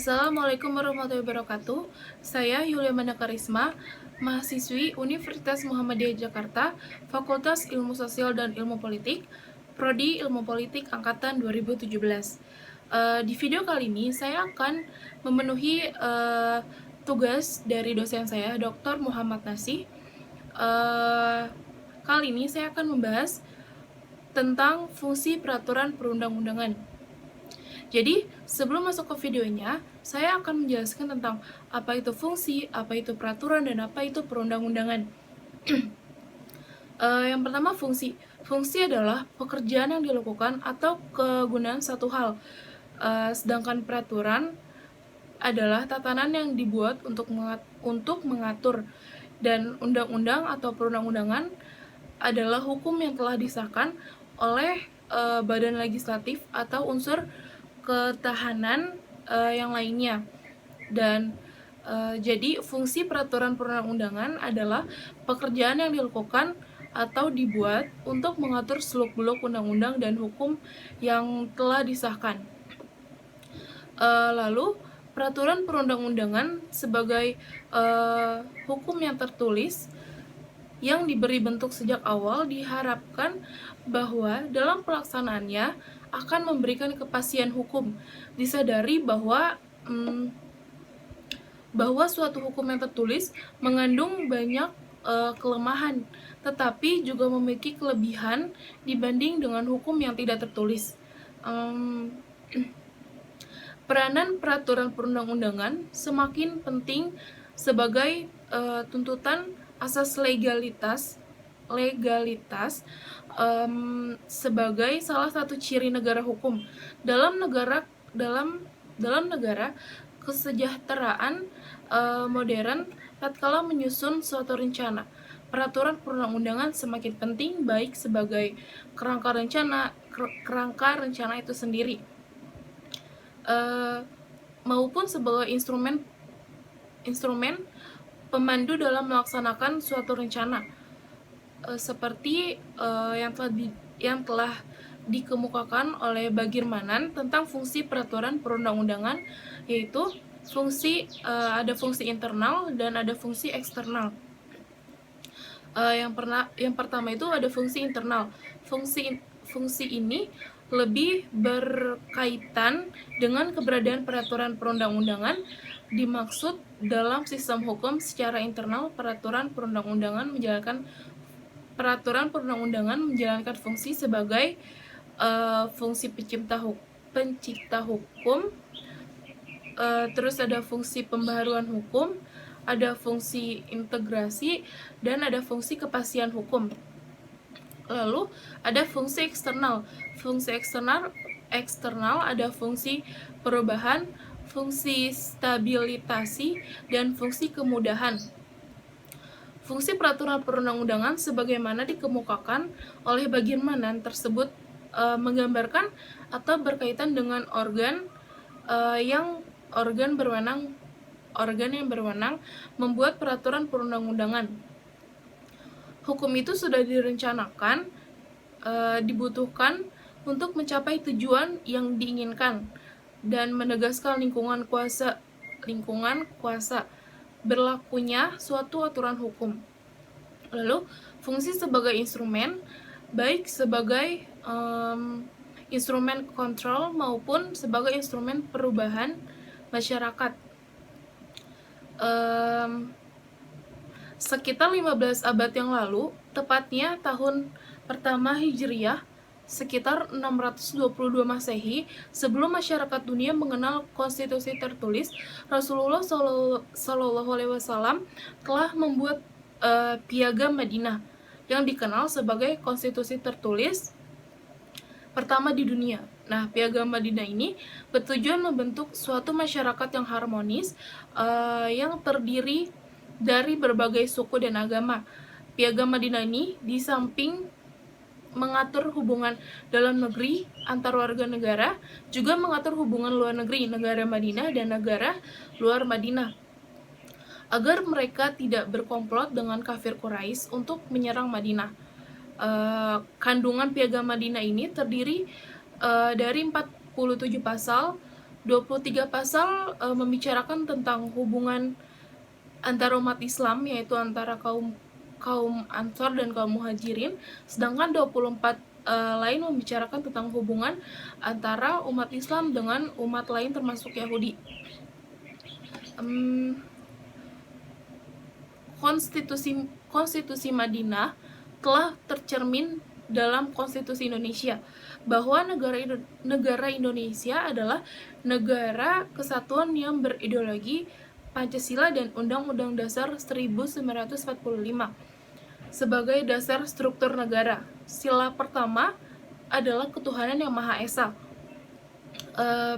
Assalamualaikum warahmatullahi wabarakatuh. Saya Yulia Manda Karisma, mahasiswi Universitas Muhammadiyah Jakarta, Fakultas Ilmu Sosial dan Ilmu Politik, Prodi Ilmu Politik Angkatan 2017. Di video kali ini saya akan memenuhi tugas dari dosen saya, Dr. Muhammad Nasih. Kali ini saya akan membahas tentang fungsi peraturan perundang-undangan. Jadi, sebelum masuk ke videonya, saya akan menjelaskan tentang apa itu fungsi, apa itu peraturan, dan apa itu perundang-undangan. Yang pertama, fungsi. Fungsi adalah pekerjaan yang dilakukan atau kegunaan satu hal. Sedangkan peraturan adalah tatanan yang dibuat untuk mengatur, dan undang-undang atau perundang-undangan adalah hukum yang telah disahkan oleh badan legislatif atau unsur ketahanan yang lainnya. Dan jadi fungsi peraturan perundang-undangan adalah pekerjaan yang dilakukan atau dibuat untuk mengatur seluk-beluk undang-undang dan hukum yang telah disahkan. Lalu peraturan perundang-undangan sebagai hukum yang tertulis yang diberi bentuk sejak awal diharapkan bahwa dalam pelaksanaannya akan memberikan kepastian hukum. Disadari bahwa suatu hukum yang tertulis mengandung banyak kelemahan, tetapi juga memiliki kelebihan dibanding dengan hukum yang tidak tertulis. Peranan peraturan perundang-undangan semakin penting sebagai tuntutan asas legalitas sebagai salah satu ciri negara hukum. Dalam negara kesejahteraan modern, tatkala menyusun suatu rencana, peraturan perundang-undangan semakin penting, baik sebagai kerangka rencana itu sendiri, maupun sebagai instrumen pemandu dalam melaksanakan suatu rencana, seperti yang telah dikemukakan oleh Bagirmanan tentang fungsi peraturan perundang-undangan, yaitu ada fungsi internal dan ada fungsi eksternal. Yang pertama itu ada fungsi internal. Fungsi ini lebih berkaitan dengan keberadaan peraturan perundang-undangan. Dimaksud dalam sistem hukum secara internal, peraturan perundang-undangan menjalankan fungsi sebagai fungsi pencipta hukum, terus ada fungsi pembaharuan hukum, ada fungsi integrasi, dan ada fungsi kepastian hukum. Lalu ada fungsi eksternal. Fungsi eksternal ada fungsi perubahan, fungsi stabilitasi, dan fungsi kemudahan. Fungsi peraturan perundang-undangan sebagaimana dikemukakan oleh Bagirmanan tersebut menggambarkan atau berkaitan dengan organ yang berwenang membuat peraturan perundang-undangan. Hukum itu sudah direncanakan, dibutuhkan untuk mencapai tujuan yang diinginkan dan menegaskan lingkungan kuasa berlakunya suatu aturan hukum. Lalu fungsi sebagai instrumen, baik sebagai instrumen kontrol maupun sebagai instrumen perubahan masyarakat. Sekitar 15 abad yang lalu, tepatnya tahun pertama Hijriyah, sekitar 622 Masehi, sebelum masyarakat dunia mengenal konstitusi tertulis, Rasulullah SAW telah membuat Piagam Madinah yang dikenal sebagai konstitusi tertulis pertama di dunia. Nah, Piagam Madinah ini bertujuan membentuk suatu masyarakat yang harmonis, yang terdiri dari berbagai suku dan agama. Piagam Madinah ini di samping mengatur hubungan dalam negeri antar warga negara, juga mengatur hubungan luar negeri negara Madinah dan negara luar Madinah, agar mereka tidak berkomplot dengan kafir Quraisy untuk menyerang Madinah. Kandungan Piagam Madinah ini terdiri dari 47 pasal 23 pasal membicarakan tentang hubungan antara umat Islam, yaitu antara kaum Ansor dan kaum Muhajirin, sedangkan 24 lain membicarakan tentang hubungan antara umat Islam dengan umat lain termasuk Yahudi. Konstitusi Madinah telah tercermin dalam Konstitusi Indonesia bahwa negara Indonesia adalah negara kesatuan yang berideologi Pancasila dan Undang-Undang Dasar 1945 sebagai dasar struktur negara. Sila pertama adalah ketuhanan yang Maha Esa.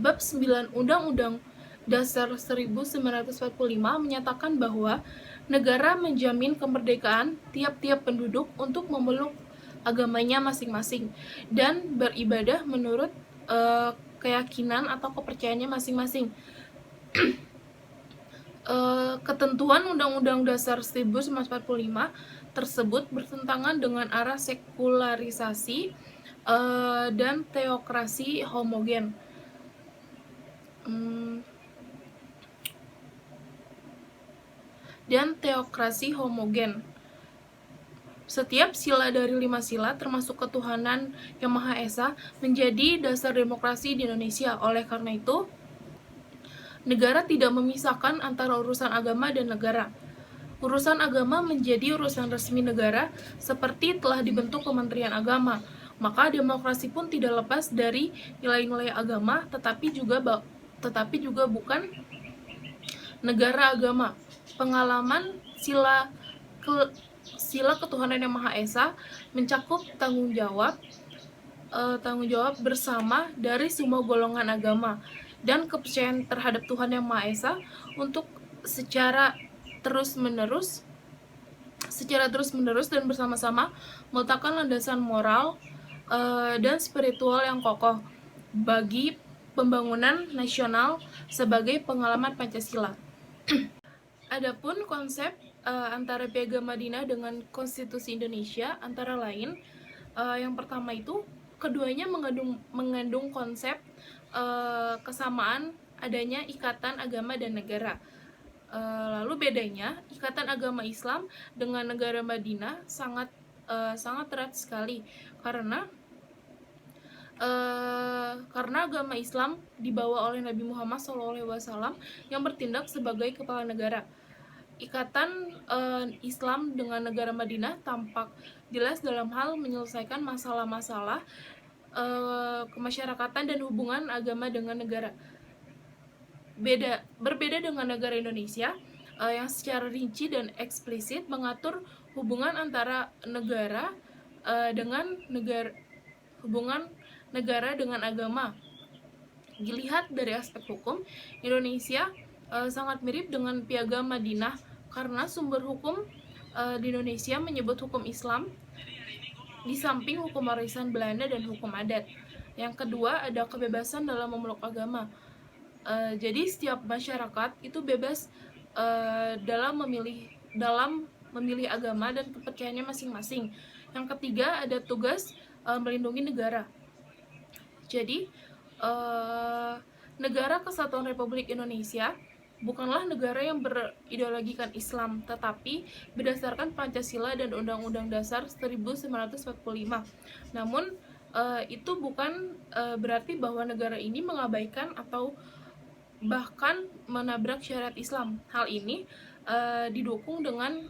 Bab 9 Undang-Undang Dasar 1945 menyatakan bahwa negara menjamin kemerdekaan tiap-tiap penduduk untuk memeluk agamanya masing-masing dan beribadah menurut keyakinan atau kepercayaannya masing-masing. Ketentuan Undang-Undang Dasar 1945 tersebut bertentangan dengan arah sekularisasi dan teokrasi homogen. Setiap sila dari 5 sila, termasuk ketuhanan yang Maha Esa, menjadi dasar demokrasi di Indonesia. Oleh karena itu, negara tidak memisahkan antara urusan agama dan negara. Urusan agama menjadi urusan resmi negara seperti telah dibentuk Kementerian Agama. Maka demokrasi pun tidak lepas dari nilai-nilai agama, tetapi juga bukan negara agama. Pengalaman sila ketuhanan yang Maha Esa mencakup tanggung jawab bersama dari semua golongan agama dan kepercayaan terhadap Tuhan yang Maha Esa untuk secara terus-menerus dan bersama-sama meletakkan landasan moral dan spiritual yang kokoh bagi pembangunan nasional sebagai pengalaman Pancasila. Adapun konsep antara Piagam Madinah dengan Konstitusi Indonesia antara lain, yang pertama itu keduanya mengandung konsep kesamaan adanya ikatan agama dan negara. Lalu bedanya, ikatan agama Islam dengan negara Madinah sangat erat sekali karena agama Islam dibawa oleh Nabi Muhammad SAW yang bertindak sebagai kepala negara. Ikatan Islam dengan negara Madinah tampak jelas dalam hal menyelesaikan masalah-masalah kemasyarakatan dan hubungan agama dengan negara. Berbeda dengan negara Indonesia yang secara rinci dan eksplisit mengatur hubungan antara negara dengan agama. Dilihat dari aspek hukum, Indonesia sangat mirip dengan Piagam Madinah karena sumber hukum di Indonesia menyebut hukum Islam di samping hukum warisan Belanda dan hukum adat. Yang kedua, ada kebebasan dalam memeluk agama. Jadi setiap masyarakat itu bebas dalam memilih agama dan kepercayaannya masing-masing. Yang ketiga, ada tugas melindungi negara. Jadi negara Kesatuan Republik Indonesia bukanlah negara yang berideologikan Islam, tetapi berdasarkan Pancasila dan Undang-Undang Dasar 1945. Namun itu bukan berarti bahwa negara ini mengabaikan atau bahkan menabrak syariat Islam. Hal ini didukung dengan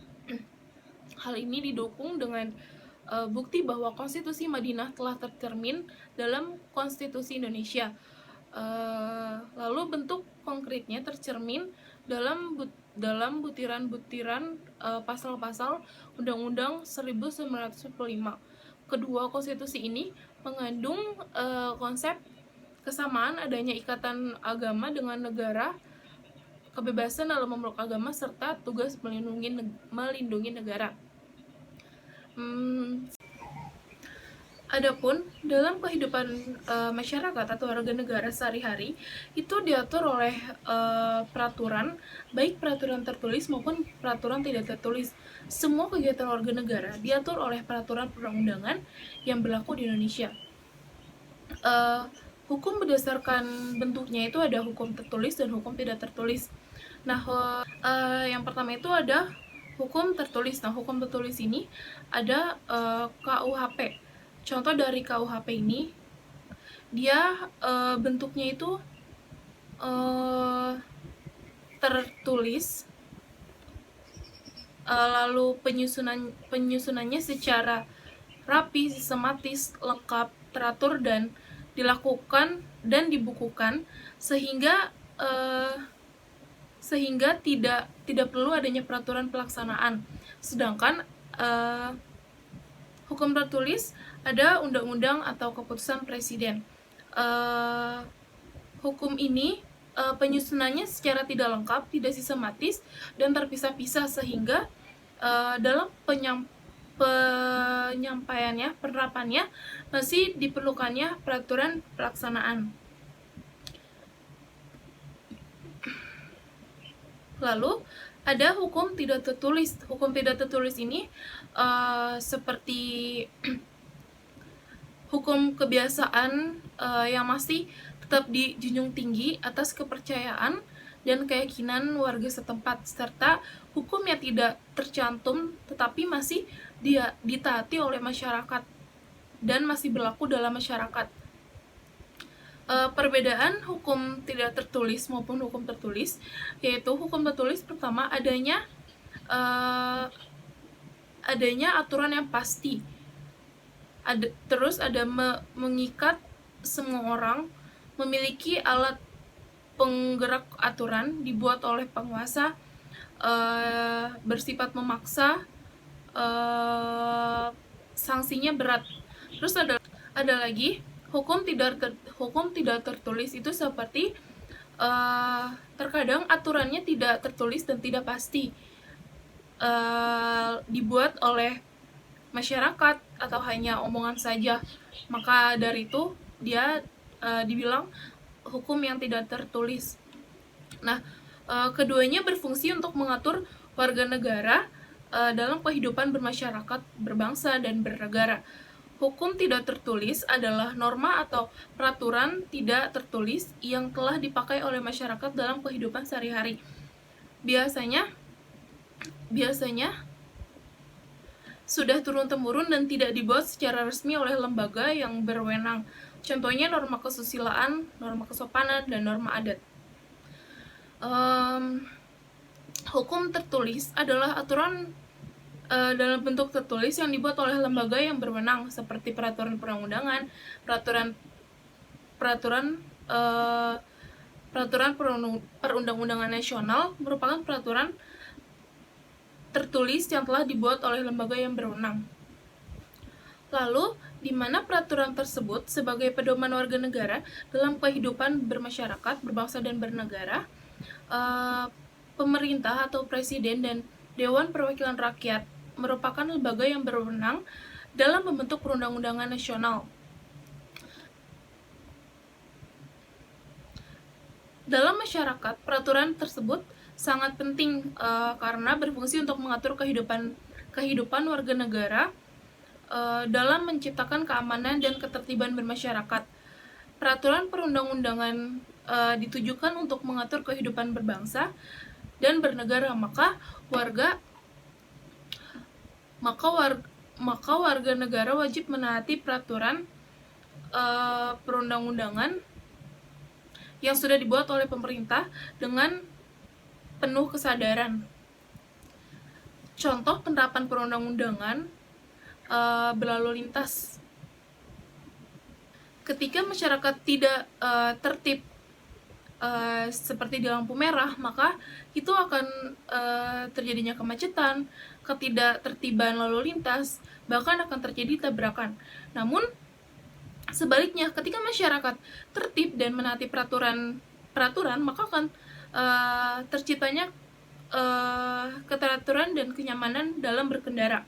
bukti bahwa Konstitusi Madinah telah tercermin dalam Konstitusi Indonesia. Lalu bentuk konkretnya tercermin dalam butiran-butiran pasal-pasal Undang-Undang 1945. Kedua konstitusi ini mengandung konsep kesamaan adanya ikatan agama dengan negara, kebebasan dalam memeluk agama, serta tugas melindungi negara. Adapun dalam kehidupan masyarakat atau warga negara sehari-hari itu diatur oleh peraturan, baik peraturan tertulis maupun peraturan tidak tertulis. Semua kegiatan warga negara diatur oleh peraturan perundang-undangan yang berlaku di Indonesia. Hukum berdasarkan bentuknya itu ada hukum tertulis dan hukum tidak tertulis. Nah, yang pertama itu ada hukum tertulis. Nah, hukum tertulis ini ada KUHP. Contoh dari KUHP ini, dia bentuknya itu tertulis, lalu penyusunannya secara rapi, sistematis, lengkap, teratur, dan dilakukan dan dibukukan sehingga tidak perlu adanya peraturan pelaksanaan. Sedangkan hukum tertulis ada undang-undang atau keputusan presiden. Hukum ini penyusunannya secara tidak lengkap, tidak sistematis, dan terpisah-pisah sehingga dalam penyampaiannya, penerapannya masih diperlukannya peraturan pelaksanaan. Lalu ada hukum tidak tertulis. Hukum tidak tertulis ini seperti hukum kebiasaan yang masih tetap dijunjung tinggi atas kepercayaan dan keyakinan warga setempat, serta hukum yang tidak tercantum tetapi masih ditaati oleh masyarakat dan masih berlaku dalam masyarakat. Perbedaan hukum tidak tertulis maupun hukum tertulis, yaitu hukum tertulis pertama adanya aturan yang pasti, terus ada mengikat semua orang, memiliki alat penggerak aturan, dibuat oleh penguasa, bersifat memaksa, sanksinya berat. Terus ada lagi hukum tidak tertulis itu seperti terkadang aturannya tidak tertulis dan tidak pasti, dibuat oleh masyarakat atau hanya omongan saja. Maka dari itu dia dibilang hukum yang tidak tertulis. Nah, keduanya berfungsi untuk mengatur warga negara dalam kehidupan bermasyarakat, berbangsa, dan bernegara. Hukum tidak tertulis adalah norma atau peraturan tidak tertulis yang telah dipakai oleh masyarakat dalam kehidupan sehari-hari. Biasanya sudah turun-temurun dan tidak dibuat secara resmi oleh lembaga yang berwenang. Contohnya norma kesusilaan, norma kesopanan, dan norma adat. Hukum tertulis adalah aturan dalam bentuk tertulis yang dibuat oleh lembaga yang berwenang seperti peraturan perundang-undangan, peraturan perundang-undangan nasional merupakan peraturan tertulis yang telah dibuat oleh lembaga yang berwenang. Lalu, di mana peraturan tersebut sebagai pedoman warga negara dalam kehidupan bermasyarakat, berbangsa, dan bernegara, pemerintah atau presiden dan Dewan Perwakilan Rakyat merupakan lembaga yang berwenang dalam membentuk perundang-undangan nasional. Dalam masyarakat, peraturan tersebut sangat penting karena berfungsi untuk mengatur kehidupan warga negara dalam menciptakan keamanan dan ketertiban bermasyarakat. Peraturan perundang-undangan ditujukan untuk mengatur kehidupan berbangsa dan bernegara, maka warga negara wajib menaati peraturan perundang-undangan yang sudah dibuat oleh pemerintah dengan penuh kesadaran. Contoh penerapan perundang-undangan berlalu lintas. Ketika masyarakat tidak tertib seperti di lampu merah, maka itu akan terjadinya kemacetan, ketidaktertiban lalu lintas, bahkan akan terjadi tabrakan. Namun sebaliknya, ketika masyarakat tertib dan menaati peraturan, maka akan terciptanya keteraturan dan kenyamanan dalam berkendara.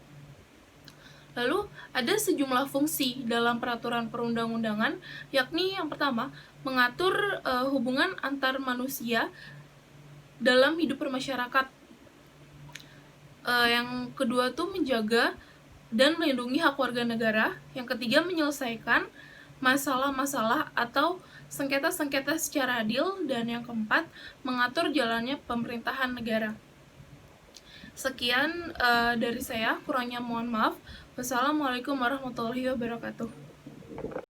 Lalu ada sejumlah fungsi dalam peraturan perundang-undangan, yakni yang pertama, mengatur hubungan antar manusia dalam hidup bermasyarakat. Yang kedua tuh menjaga dan melindungi hak warga negara. Yang ketiga, menyelesaikan masalah-masalah atau sengketa-sengketa secara adil, dan yang keempat, mengatur jalannya pemerintahan negara. Sekian dari saya, kurangnya mohon maaf. Wassalamualaikum warahmatullahi wabarakatuh.